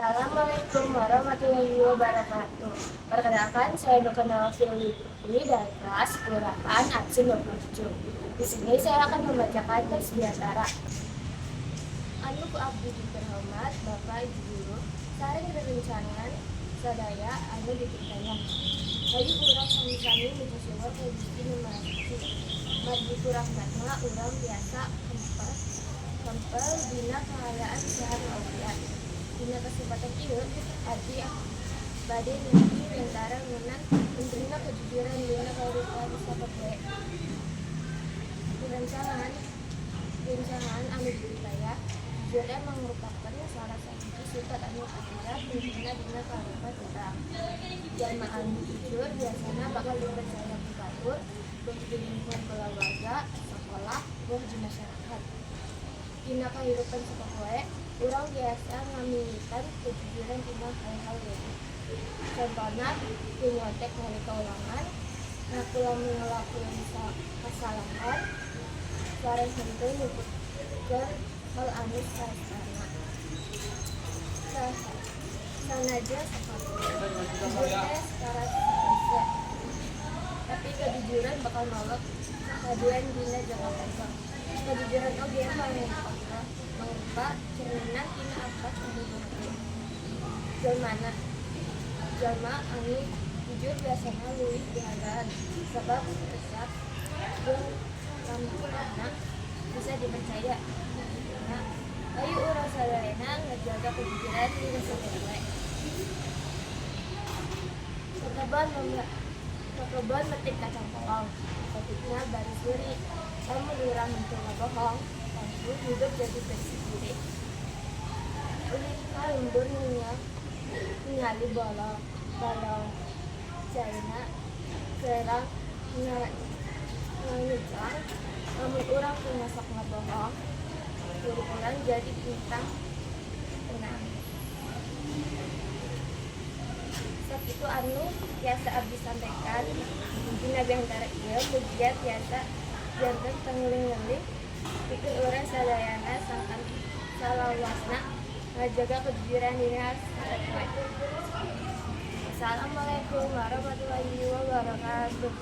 Assalamualaikum warahmatullahi wabarakatuh. Perkenalkan, saya Dr. Nawafil dari kelas Kelurahan Aksin 27. Di sini saya akan membacakan teks diantara anu ku abdi terhormat Bapak Ibu Guru, saring rerencangan sadaya anu dipikirkan. Hayu urang sami-sami muji syukur ka Gusti Nu Maha Suci. Margi kurangna urang biasa kempel dina kahayaan sehat walafiat. Dina kesempatan ieu abdi bade nuju lentara ngeunaan menterima kejujuran dina kauripan sapopoe. Rencangan anu dipikaya jujur emang merupakan salah satu sifat anu ketiga pentingna dina kauripan urang. Jalma anu jujur biasana bakal dipercaya ku batur, begitu lingkungan keluarga, sekolah, jeung masyarakat. Dina kahirupan sapopoe, urang biasa ngamilikan kejujuran dina hal-hal leuwih. Contohna, teu nyontek nalika ulangan, ngaku lamun ngalakuan kasalahan, sareng henteu nyebutkeun hal anu saresna. Sanaja sakabeung, jujur teh secara hese, tapi kejujuran bakal nolok kaduan dina jangka panjang. Kejujuran oge mangrupa cerminan tina akhlak anu luhur. Jalma anu jujur biasana leuwih dihargaan sabab resep jeung kampulanna bisa dipercaya. Ayo urang sadayana ngajaga kejujuran dina sapopoe. Kekebon metik kacang polong, petikna baris duri. Lamun urang henteu ngabohong, langsung hidup jadi bersih diri. Ulin ka lembur ningali bolong jaina kerang ngejang. Lamun urang teu ngasok ngabohong, diri urang jadi bintang tenang. Sakitu anu tiasa abdi sampaikan dina diantara ieu mugia tiasa janten tengeuling-euling pikeun urang sadayana sangkan salawasna ngajaga kejujuran dina sapopoe. Assalamualaikum warahmatullahi wabarakatuh.